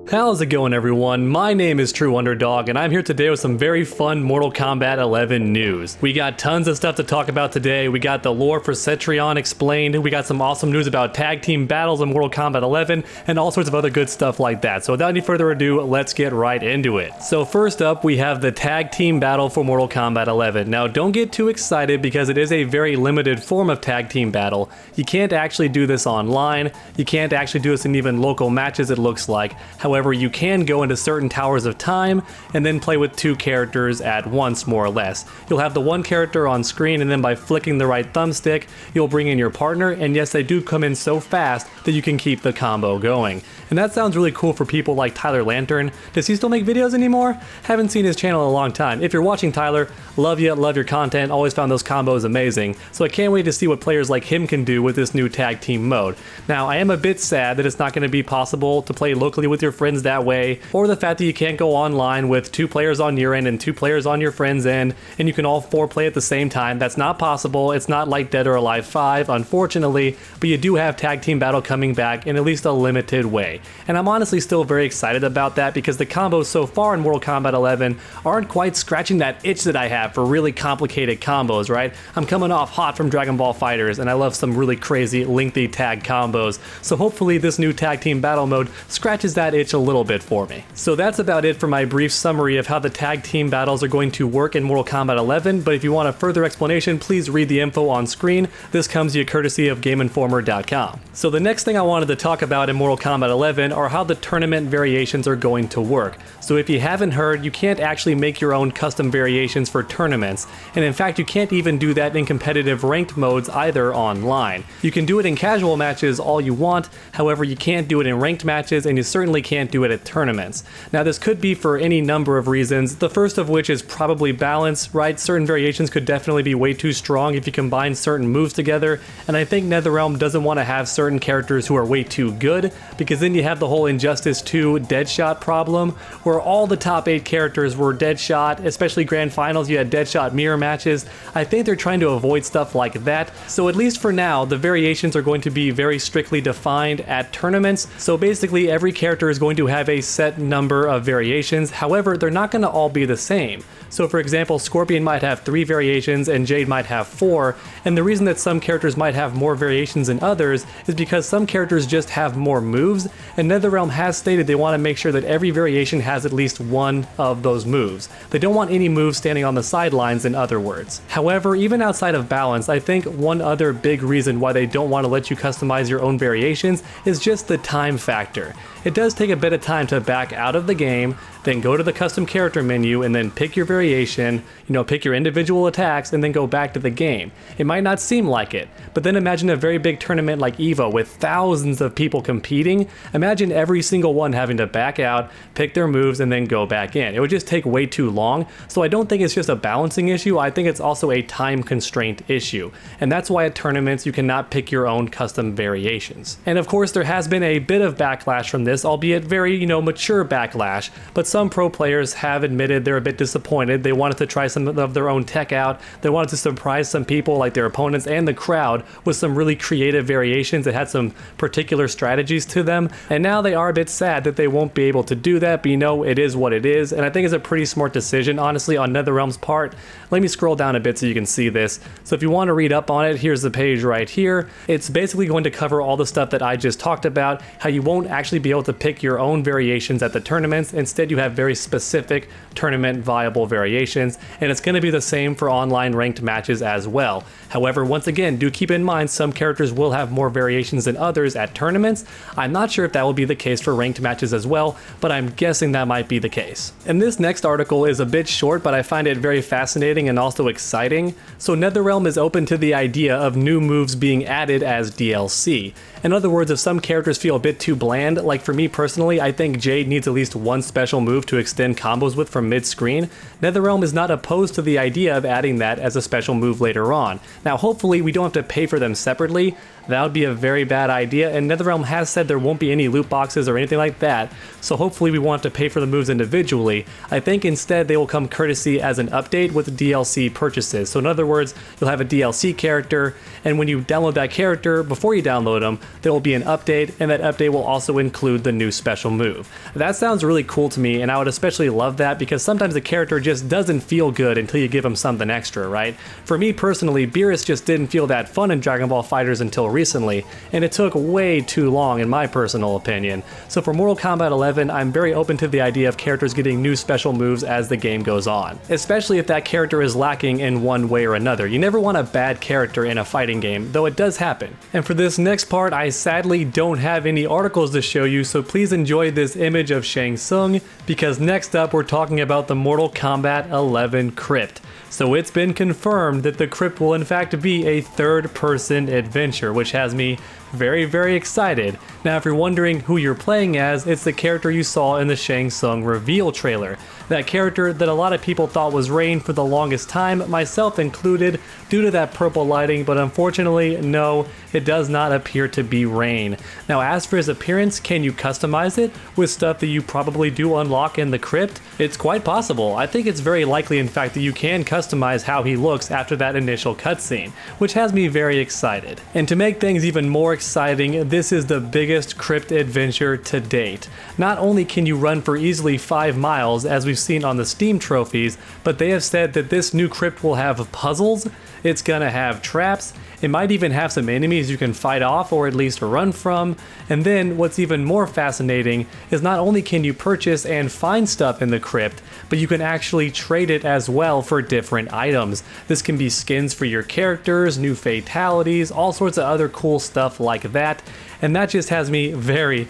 How's it going, everyone? My name is True Underdog, and I'm here today with some very fun Mortal Kombat 11 news. We got tons of stuff to talk about today. We got the lore for Cetrion explained, we got some awesome news about tag team battles in Mortal Kombat 11, and all sorts of other good stuff like that. So without any further ado, let's get right into it. So first up, we have the tag team battle for Mortal Kombat 11. Now don't get too excited because it is a very limited form of tag team battle. You can't actually do this online. You can't actually do this in even local matches, it looks like. However, you can go into certain towers of time and then play with two characters at once, more or less. You'll have the one character on screen, and then by flicking the right thumbstick, you'll bring in your partner, and yes, they do come in so fast that you can keep the combo going. And that sounds really cool for people like Tyler Lantern. Does he still make videos anymore? Haven't seen his channel in a long time. If you're watching, Tyler, love you, love your content, always found those combos amazing. So I can't wait to see what players like him can do with this new tag team mode. Now, I am a bit sad that it's not going to be possible to play locally with your friends that way, or the fact that you can't go online with two players on your end and two players on your friend's end, and you can all four play at the same time. That's not possible. It's not like Dead or Alive 5, unfortunately, but you do have tag team battle coming back in at least a limited way. And I'm honestly still very excited about that because the combos so far in Mortal Kombat 11 aren't quite scratching that itch that I have for really complicated combos, right? I'm coming off hot from Dragon Ball FighterZ, and I love some really crazy, lengthy tag combos. So hopefully this new tag team battle mode scratches that itch a little bit for me. So that's about it for my brief summary of how the tag team battles are going to work in Mortal Kombat 11, but if you want a further explanation, please read the info on screen. This comes to you courtesy of GameInformer.com. So the next thing I wanted to talk about in Mortal Kombat 11 are how the tournament variations are going to work. So if you haven't heard, you can't actually make your own custom variations for tournaments, and in fact you can't even do that in competitive ranked modes either online. You can do it in casual matches all you want, however you can't do it in ranked matches, and you certainly can't do it at tournaments. Now this could be for any number of reasons, the first of which is probably balance, right? Certain variations could definitely be way too strong if you combine certain moves together, and I think NetherRealm doesn't want to have certain characters who are way too good, because then you have the whole Injustice 2 Deadshot problem, where all the top 8 characters were Deadshot, especially Grand Finals, you had Deadshot mirror matches. I think they're trying to avoid stuff like that, so at least for now, the variations are going to be very strictly defined at tournaments, so basically every character is going to have a set number of variations, however, they're not going to all be the same. So for example, Scorpion might have 3 variations and Jade might have 4, and the reason that some characters might have more variations than others is because some characters just have more moves, and NetherRealm has stated they want to make sure that every variation has at least one of those moves. They don't want any moves standing on the sidelines, in other words. However, even outside of balance, I think one other big reason why they don't want to let you customize your own variations is just the time factor. It does take a bit of time to back out of the game, then go to the custom character menu and then pick your variation, pick your individual attacks and then go back to the game. It might not seem like it, but then imagine a very big tournament like EVO with thousands of people competing. Imagine every single one having to back out, pick their moves and then go back in. It would just take way too long, so I don't think it's just a balancing issue, I think it's also a time constraint issue. And that's why at tournaments you cannot pick your own custom variations. And of course there has been a bit of backlash from this, albeit very, mature backlash, but some pro players have admitted they're a bit disappointed. They wanted to try some of their own tech out. They wanted to surprise some people like their opponents and the crowd with some really creative variations that had some particular strategies to them. And now they are a bit sad that they won't be able to do that, but it is what it is. And I think it's a pretty smart decision, honestly, on NetherRealm's part. Let me scroll down a bit so you can see this. So if you want to read up on it, here's the page right here. It's basically going to cover all the stuff that I just talked about, how you won't actually be able to pick your own variations at the tournaments. Instead, you have very specific tournament viable variations, and it's going to be the same for online ranked matches as well. However, once again, do keep in mind some characters will have more variations than others at tournaments. I'm not sure if that will be the case for ranked matches as well, but I'm guessing that might be the case. And this next article is a bit short, but I find it very fascinating and also exciting. So NetherRealm is open to the idea of new moves being added as DLC. In other words, if some characters feel a bit too bland, like for me personally, I think Jade needs at least one special move to extend combos with from mid-screen, NetherRealm is not opposed to the idea of adding that as a special move later on. Now hopefully we don't have to pay for them separately, That would be a very bad idea, and NetherRealm has said there won't be any loot boxes or anything like that, so hopefully we won't have to pay for the moves individually. I think instead they will come courtesy as an update with DLC purchases. So in other words, you'll have a DLC character, and when you download that character, before you download them, there will be an update, and that update will also include the new special move. That sounds really cool to me, and I would especially love that because sometimes the character just doesn't feel good until you give him something extra, right? For me personally, Beerus just didn't feel that fun in Dragon Ball FighterZ until recently, and it took way too long in my personal opinion. So for Mortal Kombat 11, I'm very open to the idea of characters getting new special moves as the game goes on, especially if that character is lacking in one way or another. You never want a bad character in a fighting game, though it does happen. And for this next part, I sadly don't have any articles to show you, so please enjoy this image of Shang Tsung, because next up we're talking about the Mortal Kombat 11 Krypt. So it's been confirmed that the Krypt will in fact be a third-person adventure, which has me very excited. Now if you're wondering who you're playing as, it's the character you saw in the Shang Tsung reveal trailer. That character that a lot of people thought was Rain for the longest time, myself included, due to that purple lighting, but unfortunately, no, it does not appear to be Rain. Now as for his appearance, can you customize it with stuff that you probably do unlock in the Krypt? It's quite possible. I think it's very likely in fact that you can customize how he looks after that initial cutscene, which has me very excited. And to make things even more exciting, this is the biggest Krypt adventure to date. Not only can you run for easily 5 miles as we've seen on the Steam trophies, but they have said that this new Krypt will have puzzles, it's gonna have traps, it might even have some enemies you can fight off or at least run from, and then what's even more fascinating is not only can you purchase and find stuff in the Krypt, but you can actually trade it as well for different items. This can be skins for your characters, new fatalities, all sorts of other cool stuff like that, and that just has me very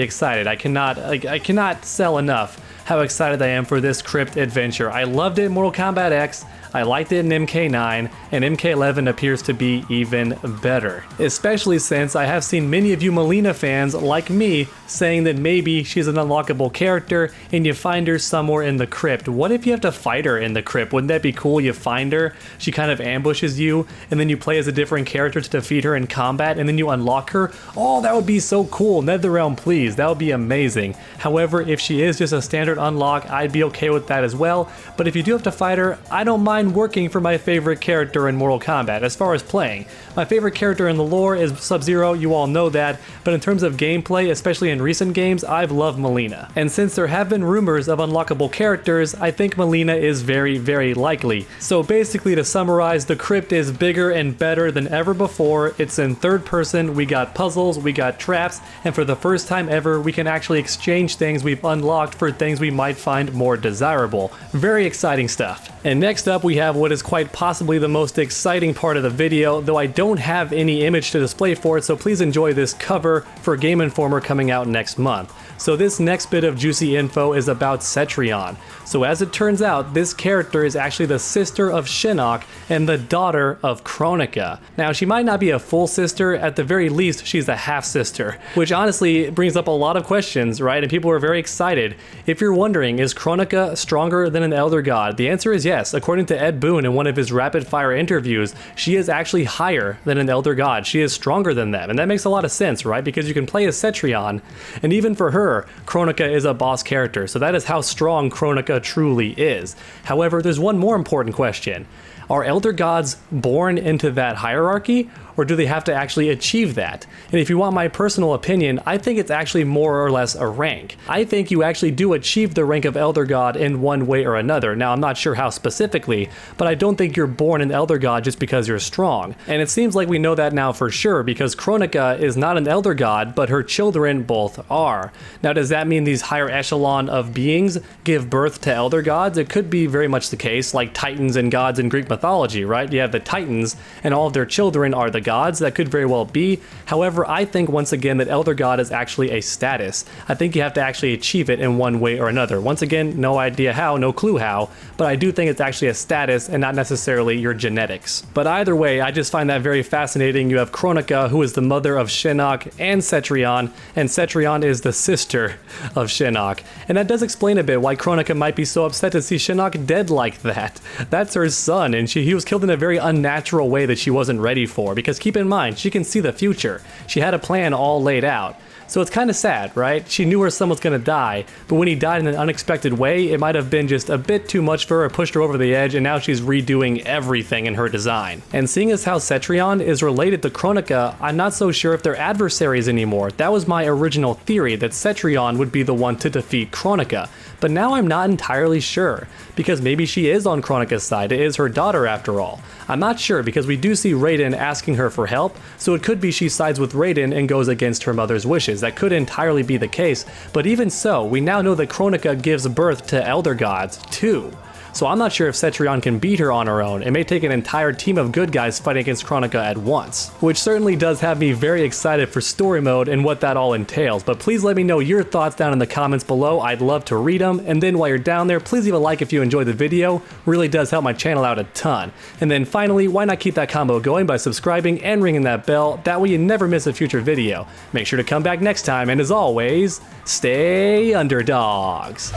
excited. I cannot sell enough how excited I am for this Krypt adventure. I loved it in Mortal Kombat X, I liked it in MK9, and MK11 appears to be even better. Especially since I have seen many of you Mileena fans, like me, saying that maybe she's an unlockable character and you find her somewhere in the Krypt. What if you have to fight her in the Krypt? Wouldn't that be cool? You find her, she kind of ambushes you, and then you play as a different character to defeat her in combat, and then you unlock her? Oh, that would be so cool. NetherRealm, please. That would be amazing. However, if she is just a standard unlock, I'd be okay with that as well. But if you do have to fight her, I don't mind working for my favorite character in Mortal Kombat. As far as playing, my favorite character in the lore is Sub-Zero, you all know that, but in terms of gameplay, especially in recent games, I've loved Mileena. And since there have been rumors of unlockable characters, I think Mileena is very likely. So basically, to summarize, the Krypt is bigger and better than ever before. It's in third person, we got puzzles, we got traps, and for the first time ever, we can actually exchange things we've unlocked for things we might find more desirable. Very exciting stuff. And next up, we have what is quite possibly the most exciting part of the video, though I don't have any image to display for it, so please enjoy this cover for Game Informer coming out next month. So this next bit of juicy info is about Cetrion. So as it turns out, this character is actually the sister of Shinnok and the daughter of Kronika. Now she might not be a full sister, at the very least she's a half sister, which honestly brings up a lot of questions, right? And people are very excited. If you're wondering, is Kronika stronger than an Elder God? The answer is yes. According to Ed Boon in one of his rapid fire interviews, she is actually higher than an Elder God. She is stronger than them, and that makes a lot of sense, right? Because you can play as Cetrion, and even for her, Kronika is a boss character, so that is how strong Kronika truly is. However, there's one more important question. Are Elder Gods born into that hierarchy, or do they have to actually achieve that? And if you want my personal opinion, I think it's actually more or less a rank. I think you actually do achieve the rank of Elder God in one way or another. Now, I'm not sure how specifically, but I don't think you're born an Elder God just because you're strong. And it seems like we know that now for sure, because Kronika is not an Elder God, but her children both are. Now, does that mean these higher echelon of beings give birth to Elder Gods? It could be very much the case, like Titans and gods in Greek mythology, right? You have the Titans, and all of their children are the gods. That could very well be. However, I think once again that Elder God is actually a status. I think you have to actually achieve it in one way or another. Once again, no idea how, no clue how, but I do think it's actually a status and not necessarily your genetics. But either way, I just find that very fascinating. You have Kronika, who is the mother of Shinnok and Cetrion is the sister of Shinnok. And that does explain a bit why Kronika might be so upset to see Shinnok dead like that. That's her son, and he was killed in a very unnatural way that she wasn't ready for, because because keep in mind, she can see the future. She had a plan all laid out. So it's kind of sad, right? She knew her son was gonna die, but when he died in an unexpected way, it might have been just a bit too much for her, pushed her over the edge, and now she's redoing everything in her design. And seeing as how Cetrion is related to Kronika, I'm not so sure if they're adversaries anymore. That was my original theory, that Cetrion would be the one to defeat Kronika. But now I'm not entirely sure, because maybe she is on Kronika's side, it is her daughter after all. I'm not sure because we do see Raiden asking her for help, so it could be she sides with Raiden and goes against her mother's wishes. That could entirely be the case, but even so, we now know that Kronika gives birth to elder gods too. So I'm not sure if Cetrion can beat her on her own. It may take an entire team of good guys fighting against Kronika at once, which certainly does have me very excited for story mode and what that all entails. But please let me know your thoughts down in the comments below. I'd love to read them. And then while you're down there, please leave a like if you enjoyed the video. Really does help my channel out a ton. And then finally, why not keep that combo going by subscribing and ringing that bell? That way you never miss a future video. Make sure to come back next time, and as always, stay underdogs.